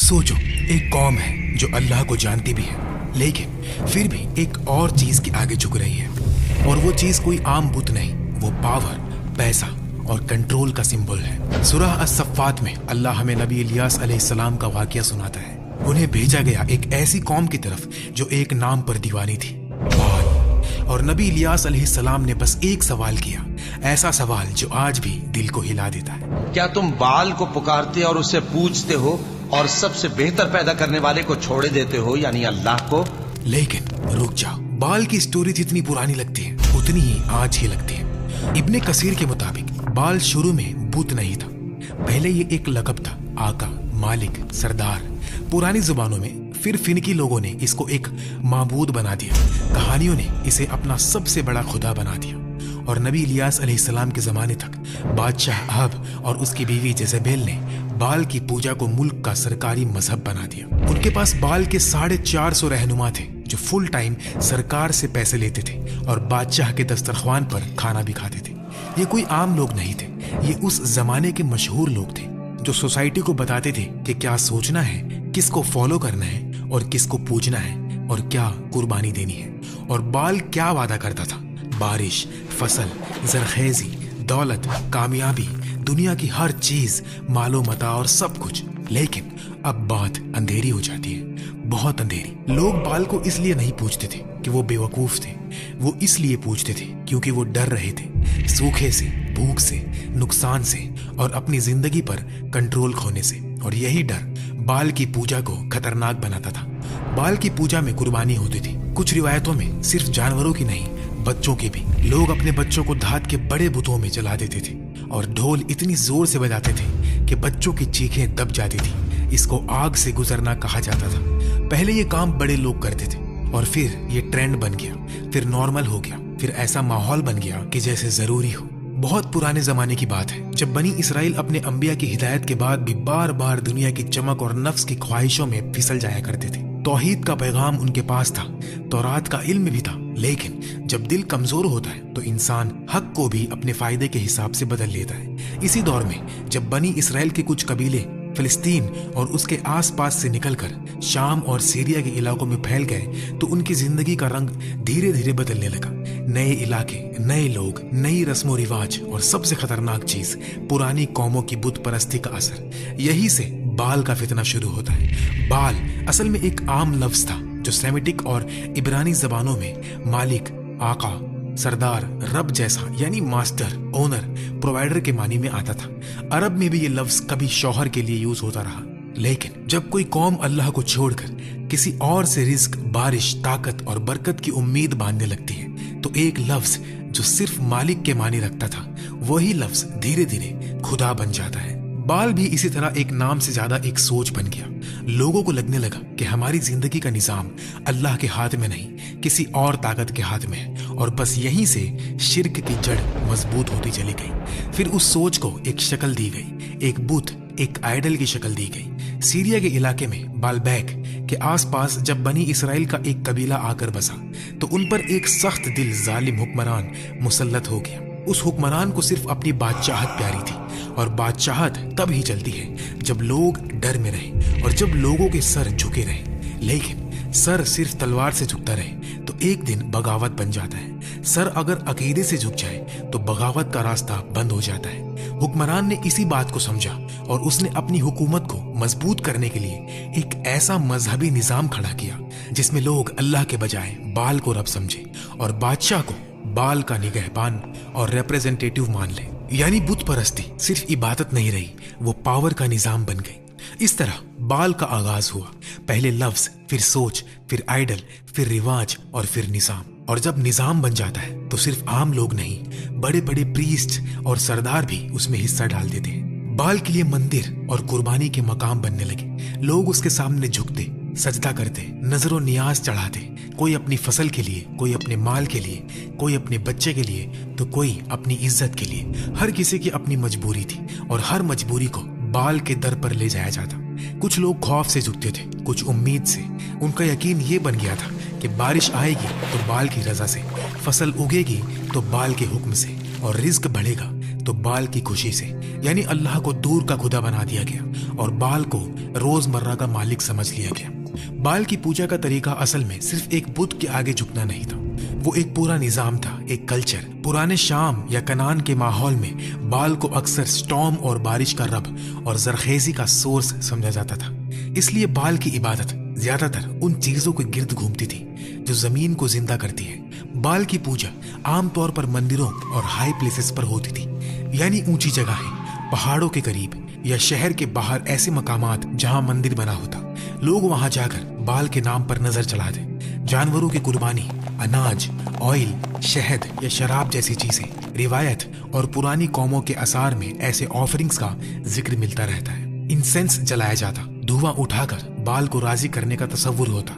सोचो, एक कौम है जो अल्लाह को जानती भी है, लेकिन फिर भी एक और चीज के आगे झुक रही है, और वो चीज कोई आम बुत नहीं, वो पावर, पैसा और कंट्रोल का सिंबल है। सूरह अस-सफ़्फ़ात में अल्लाह हमें नबी इलियास अलैहिस्सलाम का वाक़या सुनाता है। उन्हें भेजा गया एक ऐसी कौम की तरफ जो एक नाम पर दीवानी थी, बाल। और नबी इलियास अलैहिस्सलाम ने बस एक सवाल किया, ऐसा सवाल जो आज भी दिल को हिला देता है। क्या तुम बाल को पुकारते और उससे पूछते हो और सबसे बेहतर पैदा करने वाले को छोड़े देते हो, यानी अल्लाह को? लेकिन रुक जाओ, बाल की स्टोरी जितनी पुरानी लगती है उतनी ही आज ही लगती है। इब्ने कसीर के मुताबिक बाल शुरू में बुत नहीं था, पहले ये एक लक़ब था, आका, मालिक, सरदार। पुरानी जुबानों में फिर फिनकी लोगों ने इसको एक माबूद बना दिया, कहानियों ने इसे अपना सबसे बड़ा खुदा बना दिया। और नबी इलियास अलैहिस्सलाम के ज़माने तक बादशाह अहब और उसकी बीवी जेज़ेबेल ने बाल की पूजा को मुल्क का सरकारी मजहब बना दिया। उनके पास बाल के 450 रहनुमा थे जो फुल टाइम सरकार से पैसे लेते थे और बादशाह के दस्तरख्वान पर खाना भी खाते थे। ये कोई आम लोग नहीं थे, ये उस जमाने के मशहूर लोग थे जो सोसाइटी को बताते थे कि क्या सोचना है, किसको फॉलो करना है और किसको पूजना है और क्या कुर्बानी देनी है। और बाल क्या वादा करता था? बारिश, फसल, जरखेजी, दौलत, कामयाबी, दुनिया की हर चीज, मालो मता और सब कुछ। लेकिन अब बात अंधेरी हो जाती है, बहुत अंधेरी। लोग बाल को इसलिए नहीं पूछते थे कि वो बेवकूफ थे, वो इसलिए पूछते थे क्योंकि वो डर रहे थे, सूखे से, भूख से, नुकसान से और अपनी जिंदगी पर कंट्रोल खोने से। और यही डर बाल की पूजा को खतरनाक बनाता था। बाल की पूजा में कुर्बानी होती थी, कुछ रिवायतों में सिर्फ जानवरों की नहीं, बच्चों के भी। लोग अपने बच्चों को धात के बड़े बुतों में जला देते थे और ढोल इतनी जोर से बजाते थे कि बच्चों की चीखें दब जाती थी। इसको आग से गुजरना कहा जाता था। पहले ये काम बड़े लोग करते थे और फिर ये ट्रेंड बन गया, फिर नॉर्मल हो गया, फिर ऐसा माहौल बन गया कि जैसे जरूरी हो। बहुत पुराने जमाने की बात है, जब बनी इसराइल अपने अंबिया की हिदायत के बाद भी बार बार दुनिया की चमक और नफ्स की ख्वाहिशों में फिसल जाया करते थे। तौहीद का पैगाम उनके पास था, तौरात का इल्म भी था, लेकिन जब दिल कमजोर होता है तो इंसान हक को भी अपने फायदे के हिसाब से बदल लेता है। इसी दौर में जब बनी इसराइल के कुछ कबीले फिलिस्तीन और उसके आसपास से निकलकर शाम और सीरिया के इलाकों में फैल गए तो उनकी जिंदगी का रंग धीरे धीरे बदलने लगा। नए इलाके, नए लोग, नई रस्मों रिवाज और सबसे खतरनाक चीज, पुरानी कौमों की बुत परस्ती का असर। यही से बाल का फितना शुरू होता है। बाल असल में एक आम लफ्ज था जो सेमिटिक और इब्रानी जबानों में मालिक, आका, सरदार, रब जैसा यानी मास्टर, ओनर, प्रोवाइडर के मानी में आता था। अरब में भी ये लफ्ज कभी शौहर के लिए यूज होता रहा, लेकिन जब कोई कौम अल्लाह को छोड़कर किसी और से रिज्क, बारिश, ताकत और बरकत की उम्मीद बांधने लगती है तो एक लफ्ज जो सिर्फ मालिक के मानी रखता था वही लफ्ज धीरे धीरे खुदा बन जाता है। बाल भी इसी तरह एक नाम से ज्यादा एक सोच बन गया। लोगों को लगने लगा कि हमारी जिंदगी का निजाम अल्लाह के हाथ में नहीं, किसी और ताकत के हाथ में है, और बस यहीं से शिर्क की जड़ मजबूत होती चली गई। फिर उस सोच को एक शक्ल दी गई, एक बुत, एक आइडल की शक्ल दी गई। सीरिया के इलाके में बालबैक के आसपास जब बनी इसराइल का एक कबीला आकर बसा तो उन पर एक सख्त दिल जालिम हुक्मरान मुसल्लत हो गया। उस हुक्मरान को सिर्फ अपनी बादशाहत प्यारी थी, और बादशाहत तब ही चलती है जब लोग डर में रहे और जब लोगों के सर झुके रहे। लेकिन सर सिर्फ तलवार से झुकता रहे तो एक दिन बगावत बन जाता है। सर अगर अकीदे से झुक जाए तो बगावत का रास्ता बंद हो जाता है। हुक्मरान ने इसी बात को समझा और उसने अपनी हुकूमत को मजबूत करने के लिए एक ऐसा मजहबी निजाम खड़ा किया जिसमें लोग अल्लाह के बजाय बाल को रब समझे और बादशाह को बाल का निगहबान और रिप्रेजेंटेटिव मान ले। यानी बुत परस्ती सिर्फ इबादत नहीं रही, वो पावर का निजाम बन गई। इस तरह बाल का आगाज हुआ, पहले लफ्ज, फिर सोच, फिर आइडल, फिर रिवाज और फिर निजाम। और जब निजाम बन जाता है तो सिर्फ आम लोग नहीं, बड़े बड़े प्रीस्ट और सरदार भी उसमें हिस्सा डाल देते हैं। बाल के लिए मंदिर और कुर्बानी के मकाम बनने लगे। लोग उसके सामने झुकते, सजदा करते, नजरों नियाज चढ़ाते, कोई अपनी फसल के लिए, कोई अपने माल के लिए, कोई अपने बच्चे के लिए तो कोई अपनी इज्जत के लिए। हर किसी की अपनी मजबूरी थी और हर मजबूरी को बाल के दर पर ले जाया जाता। कुछ लोग खौफ से झुकते थे, कुछ उम्मीद से। उनका यकीन ये बन गया था कि बारिश आएगी तो बाल की रजा से, फसल उगेगी तो बाल के हुक्म से, और रिज्क बढ़ेगा तो बाल की खुशी से, यानी अल्लाह को दूर का खुदा बना दिया गया और बाल को रोजमर्रा का मालिक समझ लिया गया। बाल की पूजा का तरीका असल में सिर्फ एक बुत के आगे झुकना नहीं था, वो एक पूरा निजाम था, एक कल्चर। पुराने शाम या कनान के माहौल में बाल को अक्सर स्टॉर्म और बारिश का रब और जरखेजी का सोर्स समझा जाता था। इसलिए बाल की इबादत ज्यादातर उन चीजों के गिर्द घूमती थी जो जमीन को जिंदा करती है। बाल की पूजा आमतौर पर मंदिरों और हाई प्लेसेस पर होती थी, यानी ऊंची जगहें, पहाड़ों के करीब या शहर के बाहर ऐसे मकामात जहां मंदिर बना होता। लोग वहां जाकर बाल के नाम पर नजर चलाते। जानवरों की कुर्बानी, अनाज, ऑयल, शहद या शराब जैसी चीजें, रिवायत और पुरानी कौमों के आसार में ऐसे ऑफरिंग्स का जिक्र मिलता रहता है। इंसेंस जलाया जाता, धुआं उठाकर बाल को राजी करने का तस्वुर होता।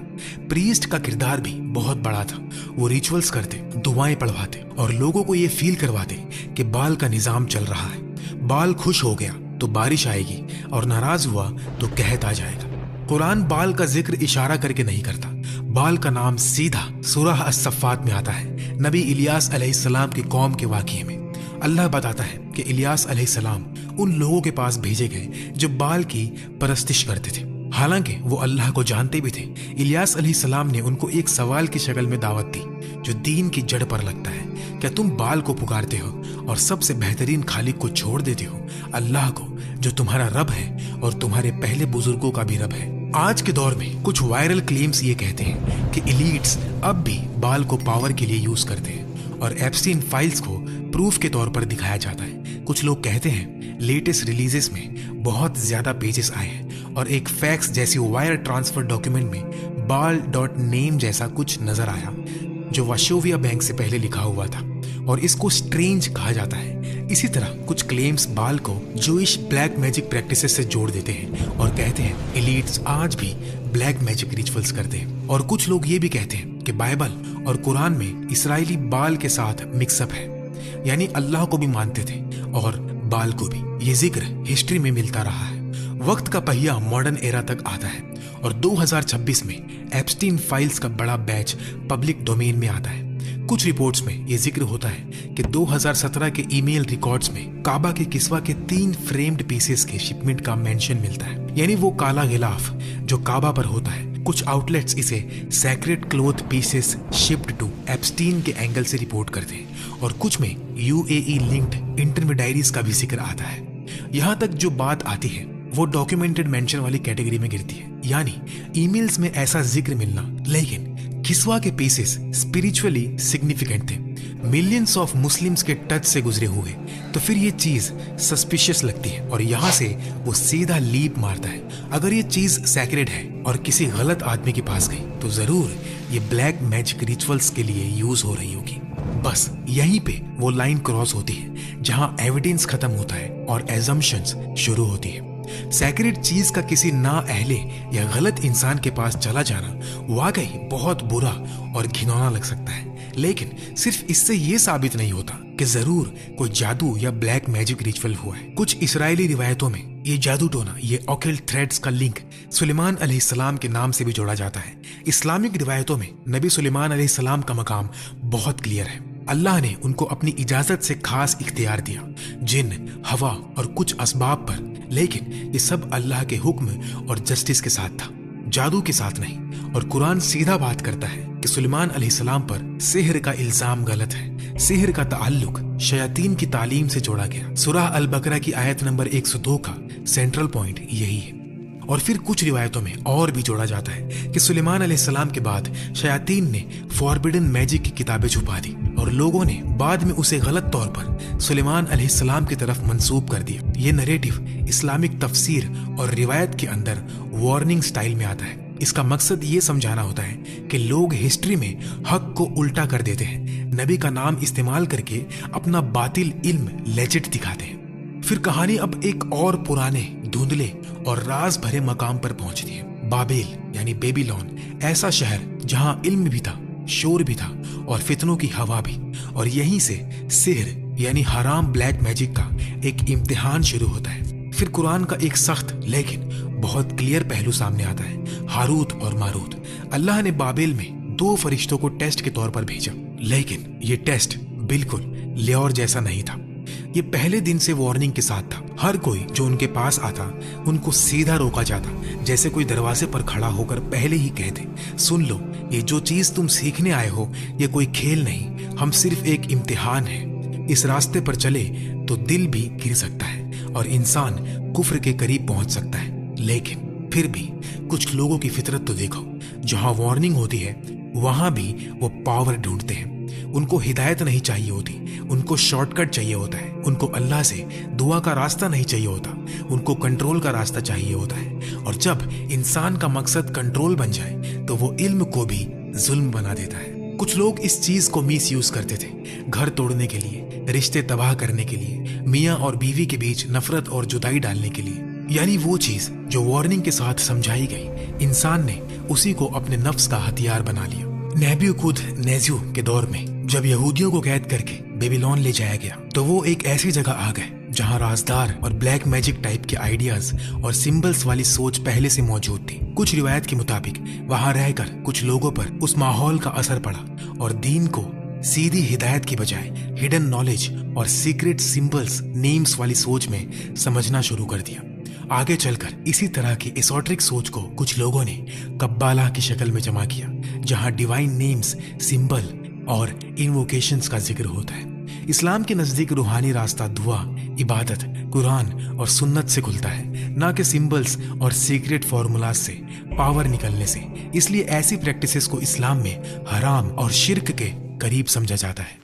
प्रीस्ट का किरदार भी बहुत बड़ा था। वो रिचुअल्स करते, दुआएं पढ़वाते और लोगों को ये फील करवाते कि बाल का निजाम चल रहा है। बाल खुश हो गया तो बारिश आएगी और नाराज हुआ तो कहत आ जाएगा। कुरान बाल का जिक्र इशारा करके नहीं करता। बाल का नाम सीधा सूरह अस-सफ़ात में आता है, नबी इलियास अलैहिस्सलाम की कौम के वाक़ये में। अल्लाह बताता है कि इलियास अलैहिस्सलाम उन लोगों के पास भेजे गए जो बाल की परस्तिश करते थे। हालांकि वो अल्लाह को जानते भी थे। इलियास अलैहिस्सलाम ने उनको एक सवाल की शक्ल में दावत दी जो दीन की जड़ पर लगता है। क्या तुम बाल को पुकारते हो और सबसे बेहतरीन खालिक को छोड़ देते हो, अल्लाह को जो तुम्हारा रब है और तुम्हारे पहले बुजुर्गों का भी रब है? आज के दौर में कुछ वायरल क्लेम्स ये कहते हैं कि एलीट्स अब भी बाल को पावर के लिए यूज करते हैं और एप्स्टीन फाइल्स को प्रूफ के तौर पर दिखाया जाता है। कुछ लोग कहते हैं लेटेस्ट रिलीजेस में बहुत ज्यादा पेजेस आए हैं और एक फैक्स जैसी वायर ट्रांसफर डॉक्यूमेंट में बाल.नेम जैसा कुछ नजर आया जो वाशोविया बैंक से पहले लिखा हुआ था और इसको स्ट्रेंज कहा जाता है। इसी तरह कुछ क्लेम्स बाल को जूइश ब्लैक मैजिक प्रैक्टिसेस से जोड़ देते हैं और कहते हैं एलीट्स आज भी ब्लैक मैजिक रिचुअल्स करते हैं। और कुछ लोग ये भी कहते हैं कि बाइबल और कुरान में इसराइली बाल के साथ मिक्सअप है, यानी अल्लाह को भी मानते थे और बाल को भी। ये जिक्र हिस्ट्री में मिलता रहा है। वक्त का पहिया मॉडर्न एरा तक आता है और 2026 में एप्स्टीन फाइल्स का बड़ा बैच पब्लिक डोमेन में आता है। कुछ रिपोर्ट्स में यह जिक्र होता है कि 2017 के ईमेल रिकॉर्ड्स में काबा के किस्वा के 3 फ्रेम्ड पीसेस के शिपमेंट का मेंशन मिलता है, यानी वो काला गिलाफ जो काबा पर होता है। कुछ आउटलेट्स इसे sacred cloth pieces shipped to Epstein के एंगल से रिपोर्ट करते हैं और कुछ में UAE लिंक्ड इंटरमीडियरीज का भी जिक्र आता है। यहाँ तक जो बात आती है वो डॉक्यूमेंटेड मेंशन वाली कैटेगरी में गिरती है, यानी ईमेल्स में ऐसा जिक्र मिलना। लेकिन किस्वा के पीसेस स्पिरिचुअली सिग्निफिकेंट थे, मिलियंस ऑफ मुस्लिम्स के टच से गुजरे हुए, तो फिर ये चीज सस्पिशियस लगती है और यहाँ से वो सीधा लीप मारता है। अगर ये चीज सैक्रेड है और किसी गलत आदमी के पास गई तो जरूर ये ब्लैक मैजिक रिचुअल्स के लिए यूज हो रही होगी। बस यहीं पे वो लाइन क्रॉस होती है जहाँ एविडेंस खत्म होता है और एजम्पशंस शुरू होती है। सैक्रेड चीज का किसी ना अहले या गलत इंसान के पास चला जाना वाकई बहुत बुरा और घिनौना लग सकता है, लेकिन सिर्फ इससे ये साबित नहीं होता कि जरूर कोई जादू या ब्लैक मैजिक रिचुअल हुआ है। कुछ इस्राएली रिवायतों में ये जादू टोना, ये ऑकल्ट थ्रेड्स का लिंक सुलेमान अलैहिस्सलाम के नाम से भी जोड़ा जाता है। इस्लामिक रिवायतों में नबी सुलेमान अलैहिस्सलाम का मकाम बहुत क्लियर है। अल्लाह ने उनको अपनी इजाजत से खास इख्तियार दिया, जिन, हवा और कुछ असबाब पर, लेकिन ये सब अल्लाह के हुक्म और जस्टिस के साथ था, जादू के साथ नहीं। और कुरान सीधा बात करता है कि सुलेमान अलैहिस्सलाम पर सिहर का इल्जाम गलत है। सिहर का ताल्लुक शयातीन की तालीम से जोड़ा गया। सूरह अल बकरा की आयत नंबर 102 का सेंट्रल पॉइंट यही है। और फिर कुछ रिवायतों में और भी जोड़ा जाता है कि सुलेमान अलैहिस्सलाम के बाद शयातीन ने फॉरबिडन मैजिक की किताबें छुपा दी और लोगों ने बाद में उसे गलत तौर पर सुलेमान अलैहिस्सलाम की तरफ मंसूब कर दिया। ये नरेटिव इस्लामिक तफसीर और रिवायत के अंदर वार्निंग स्टाइल में आता है। इसका मकसद ये समझाना होता है कि लोग हिस्ट्री में हक को उल्टा कर देते हैं, नबी का नाम इस्तेमाल करके अपना बातिल इल्म लेजिट दिखाते हैं। फिर कहानी अब एक और पुराने, धुंधले और राज भरे मकाम पर पहुंचती है। बाबेल यानी बेबीलोन, ऐसा शहर जहां इल्म भी था, शोर भी था और फितनों की हवा भी। और यहीं से सिहर यानी हराम ब्लैक मैजिक का एक इम्तिहान शुरू होता है। फिर कुरान का एक सख्त लेकिन बहुत क्लियर पहलू सामने आता है, हारूत और मारूत। अल्लाह ने बाबेल में 2 फरिश्तों को टेस्ट के तौर पर भेजा, लेकिन ये टेस्ट बिल्कुल ल्योर जैसा नहीं था। ये पहले दिन से वार्निंग के साथ था। हर कोई जो उनके पास आता उनको सीधा रोका जाता, जैसे कोई दरवाजे पर खड़ा होकर पहले ही कह दे, सुन लो, ये जो चीज तुम सीखने आए हो ये कोई खेल नहीं, हम सिर्फ एक इम्तिहान है। इस रास्ते पर चले तो दिल भी गिर सकता है और इंसान कुफ्र के करीब पहुंच सकता है। लेकिन फिर भी कुछ लोगों की फितरत तो देखो, जहां वार्निंग होती है वहां भी वो पावर ढूंढते हैं। उनको हिदायत नहीं चाहिए होती, उनको शॉर्टकट चाहिए होता है। उनको अल्लाह से दुआ का रास्ता नहीं चाहिए होता, उनको कंट्रोल का रास्ता चाहिए होता है। और जब इंसान का मकसद कंट्रोल बन जाए तो वो इल्म को भी जुल्म बना देता है। कुछ लोग इस चीज को मिस यूज करते थे, घर तोड़ने के लिए, रिश्ते तबाह करने के लिए, मियाँ और बीवी के बीच नफरत और जुदाई डालने के लिए। यानी वो चीज जो वार्निंग के साथ समझाई गई, इंसान ने उसी को अपने नफ्स का हथियार बना लिया। नेब्यूकुद नेज़्यू के दौर में जब यहूदियों को कैद करके बेबीलोन ले जाया गया तो वो एक ऐसी जगह आ गए जहां राजदार और ब्लैक मैजिक टाइप के आइडियाज और सिंबल्स वाली सोच पहले से मौजूद थी। कुछ रिवायत के मुताबिक वहां रहकर कुछ लोगों पर उस माहौल का असर पड़ा और दीन को सीधी हिदायत की बजाय हिडन नॉलेज और सीक्रेट सिंबल्स नेम्स वाली सोच में समझना शुरू कर दिया। आगे चलकर इसी तरह की एसोट्रिक सोच को कुछ लोगों ने कब्बाला की शक्ल में जमा किया, जहां डिवाइन नेम्स, सिंबल और इन्वोकेशंस का जिक्र होता है। इस्लाम के नजदीक रूहानी रास्ता दुआ, इबादत, कुरान और सुन्नत से खुलता है, ना कि सिंबल्स और सीक्रेट फॉर्मूलाज से, पावर निकलने से। इसलिए ऐसी प्रैक्टिसेस को इस्लाम में हराम और शिर्क के करीब समझा जाता है।